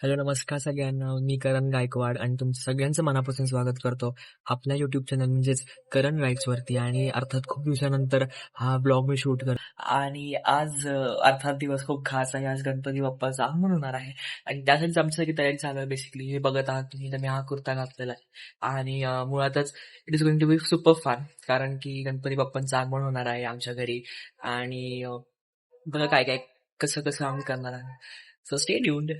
Hello, नमस्कार सगळ्यांना. मी करण गायकवाड आणि तुमचं सगळ्यांचं मनापासून स्वागत करतो आपल्या यूट्यूब चॅनल म्हणजेच करण राईट्सवरती. आणि अर्थात खूप दिवसानंतर हा ब्लॉग मी शूट कर आणि आज अर्थात दिवस खूप खास आहे. आज गणपती बाप्पाचं आगमन होणार आहे आणि त्यासाठीच आमची सगळी तयारी चालू आहे. बेसिकली हे बघत आहात तुम्ही, तर मी हा कुर्ता घातलेला आहे आणि मुळातच it is going to be super fun, कारण की गणपती बाप्पांचं आगमन होणार आहे आमच्या घरी. आणि बघा काय काय कसं कसं आम्ही करणार आहे. So stay tuned.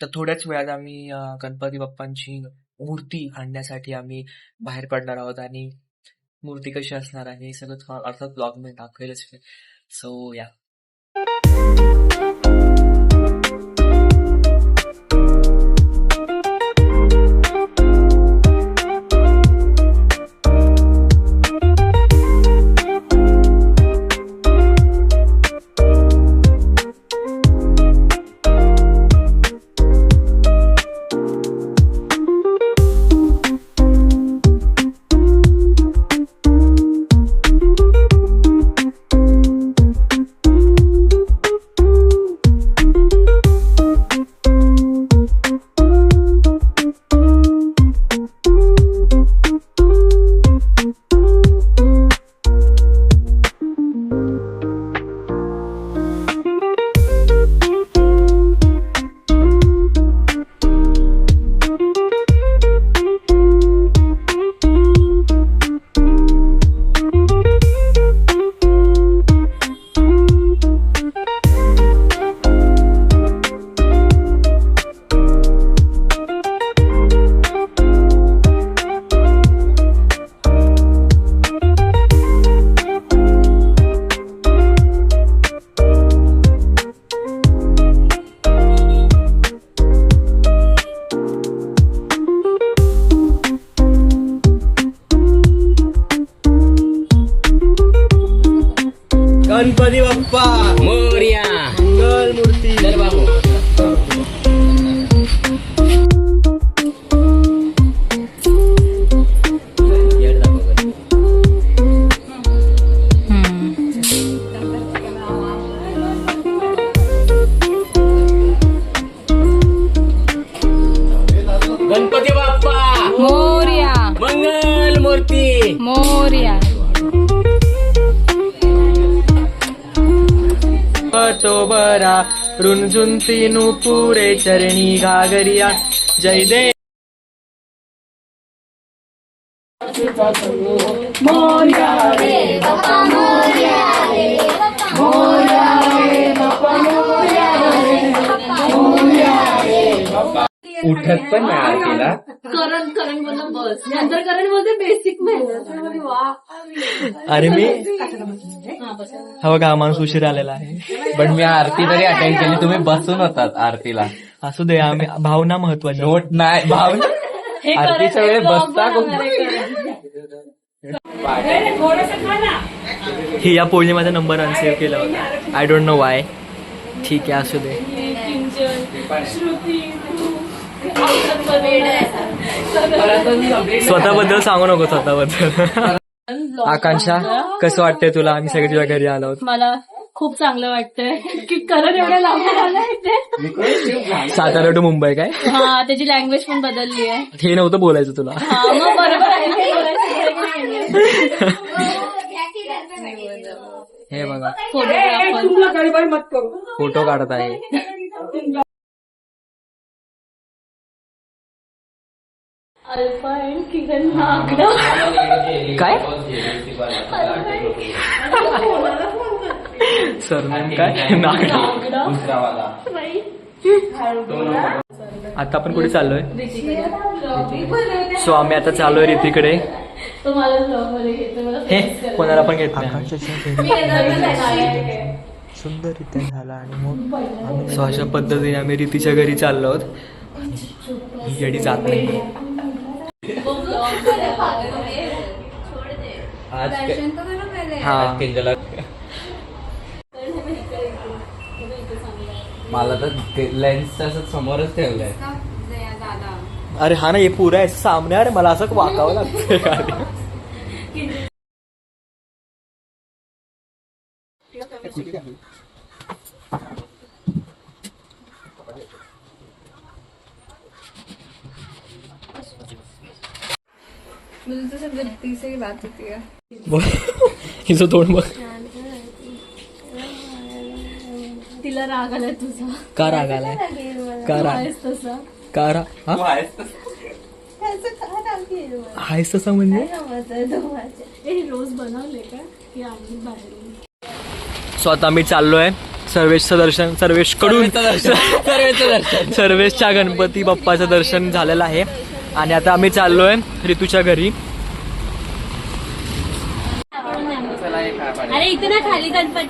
तर थोड्याच वेळात आम्ही गणपती बाप्पांची मूर्ती आणण्यासाठी आम्ही बाहेर पडणार आहोत आणि मूर्ती कशी असणार आहे हे सगळं अर्थात ब्लॉग मध्ये दाखवेलच. सो या. गणपती बाप्पा मोरया. मंगल मूर्ती. चल बाबू. गणपती बाप्पा मोरया. मंगल मूर्ती. मोरया. तो बरा रुंझुंती नुपुरे चरणी घागरिया जय देव. उठत पण नाही आरतीला. करण बोलला बस, नंतर करण बोलते बेसिक मेहनत. वा. अरे मी हा बघा माणूस उशीर आलेला आहे. पण मी आरती तरी अटेंड केली, तुम्ही बसून होतात आरतीला. असू दे, आम्ही भावना महत्वाची. नोट नाही भाव. हे आरतीच्या वेळी बसता ही या पोळी माझा नंबर अनसेव्ह केला होता. I don't know Y. ठीक आहे, असू दे. स्वतःबद्दल सांगू नको, स्वतःबद्दल. आकांक्षा, कसं वाटतंय तुला आम्ही सगळे तुझ्या घरी आलो आहोत? मला खूप चांगलं वाटतंय की करण एवढ्या लांबून आलाय ते. सातारा टू मुंबई काय? हा, त्याची लँग्वेज पण बदलली आहे. हे नव्हतं बोलायचं तुला. हा, मग बरोबर आहे. हे बघा, फोटोग्राफर फोटो काढत आहे. अल्फा अँड किरण नागडा. काय सरनेम काय? नागडा. आता आपण कुठे चाललोय? सो आम्ही आता चाललोय रीतीकडे. तो मला ब्लॉग मध्ये घेतो. मला हे face करायला. कोणाला पण घेत नाही. मी येणार नाही. सुंदररित्या झाला आणि मग सो अशा पद्धतीने आम्ही रीतीच्या घरी चाललो आहोत. ही गाडी जात नाही. हा, मला तर लेन्स असं समोरच ठेवलंय. अरे हा ना, हे पुरं आहे सामने. अरे मला असं वाकावं लागतं गाडी. मुझे तो सिर्फ गलती से ही बात होती है. बोल हिचं तोंड बघ. तिला राग आलाय तुझा. का राग आलाय? का राग? आहेस तसा. का राग? हा? आहेस तसा म्हणजे? हे रोज बनवले का की आम्ही बाहेरून? सो आता मी चाललोय सर्वेशचं दर्शन, सर्वेश कडून सर्वेशच्या गणपती बाप्पाचं दर्शन झालेलं आहे आणि आता आम्ही चाललोय ऋतूच्या घरी. अरे इथे ना खाली गणपती.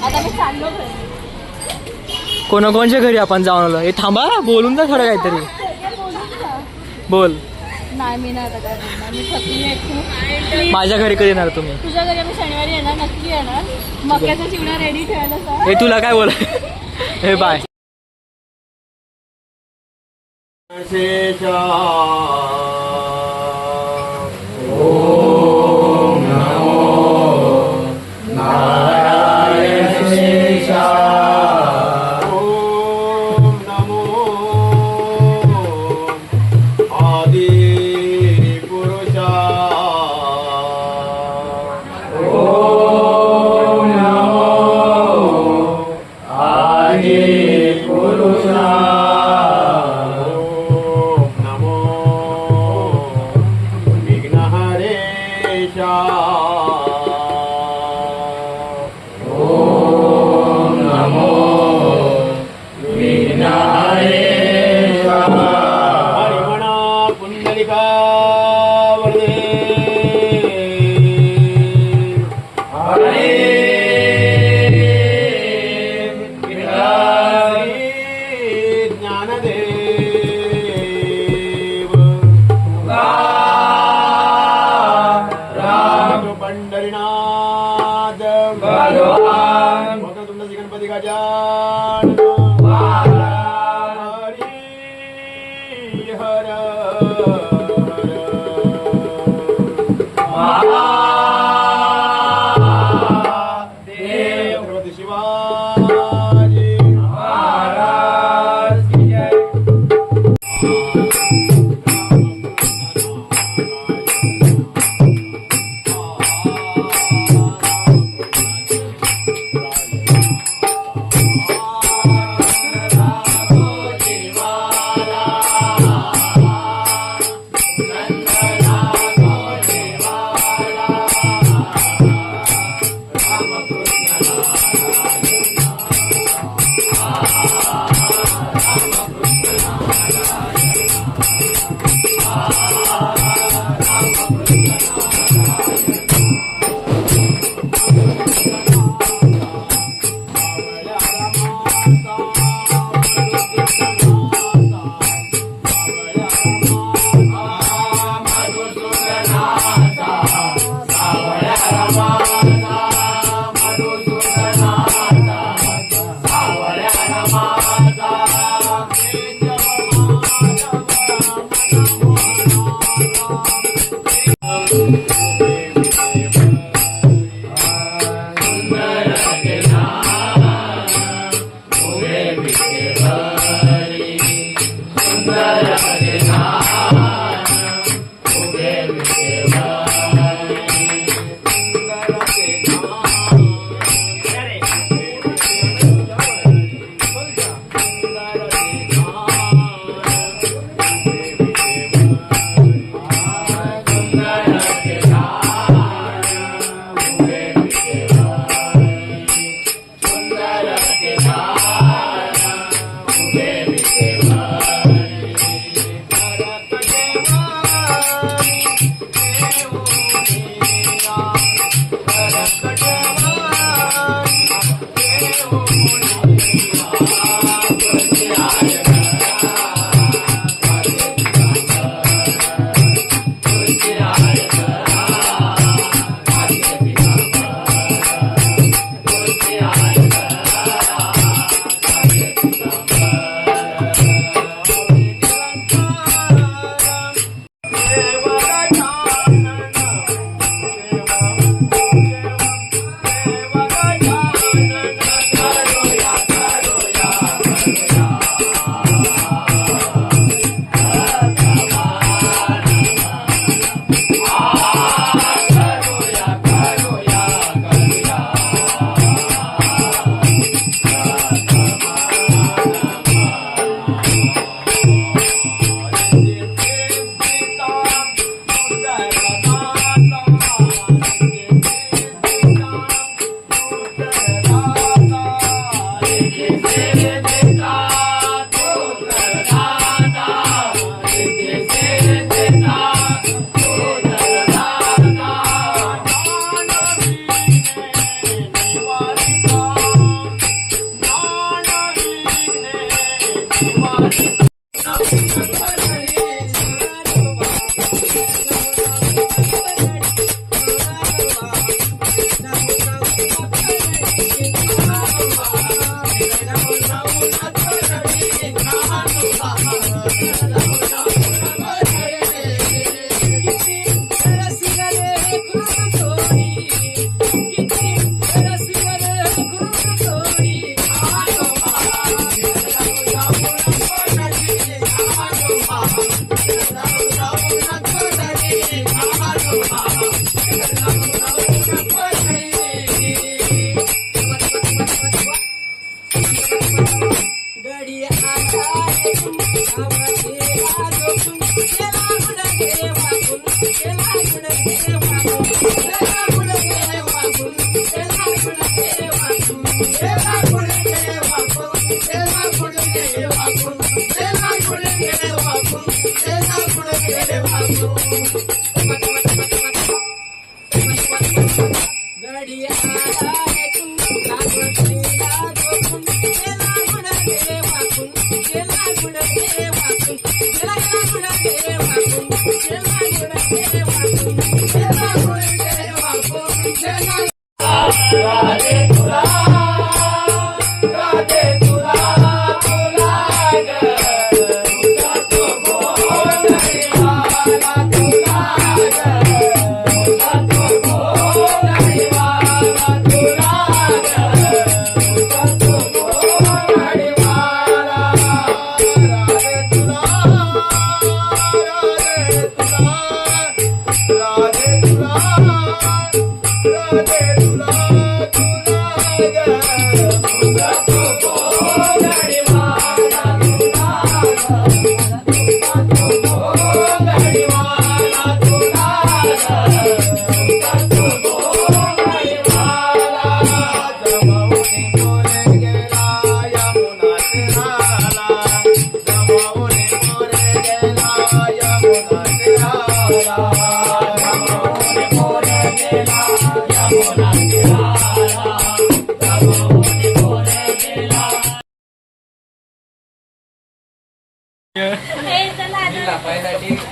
आता मी चाललो घरी. कोणाकोणच्या घरी आपण जाऊन आलो? हे थांबा, बोलून जा थोडं काहीतरी. बोल. नाही मी नाही आता काय बोलणार. मी थकली आहे खूप. माझ्या घरी कधी येणार तुम्ही? तुझ्या घरी आम्ही शनिवारी येणार, नक्की येणार. मक्याचा चिवडा रेडी ठेवायला सांग. हे तुला काय बोल. हे बाय.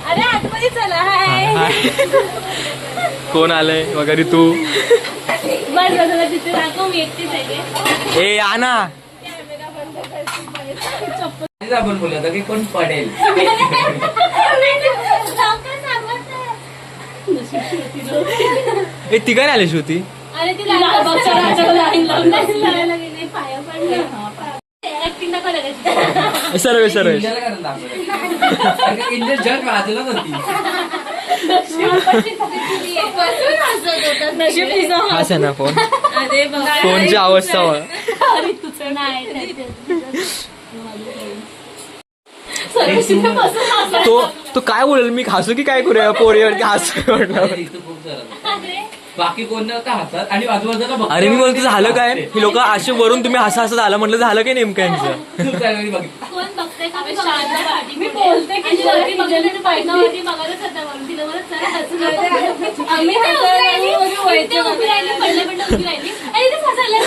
अरे आतमध्ये चला. हाय. कोण आलंय वगैरे तू बस बस तिथे दाखव मी एकटीच आहे. ए आना आपण बोलत होतो की कोण पडेल. ए ती काय आली श्रुती अरे ती लाईन लावायला गेली पाया पडले. ऍक्टिंग नको करायची. सर्व सर्व इंडियाला करायला दाखवलं. इंडिया जग वाजलं नव्हती. नशीब तिचं. हाच आहे ना फोन अरे बाबा. फोनची अवस्था अरे तुझं नाही तो तो काय बोलेल मी हसू की काय करूया पोरीवरती हसू म्हटलं. इथं खूप जरा बाकी कोण नव्हतं हातात आणि आजूबाजूला बघ. अरे मी बोलतो झालं काय ही लोक असे वरून तुम्ही हसा हसा झालं म्हटलं झालं काय नेमकं यांचं. कोण बघतंय का? मी बोलते की वरती बघायला ते पायथ्यावरती बघायलाच होता वरून. तिला बरं चला हसून येतं. आम्ही ते उभी राहिली, ते उभी राहिली, पडलं उभी राहिली आणि ते हसायला.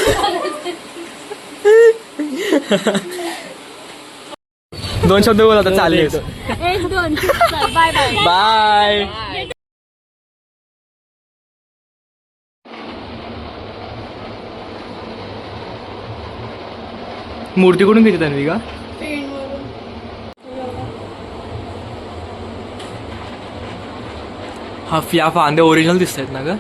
2 शब्द बोल आता चाललेस. 1 2 बाय बाय बाय. मूर्ती कुठून घेते तन्वी का? हा या फांदे ओरिजिनल दिसत आहेत ना ग.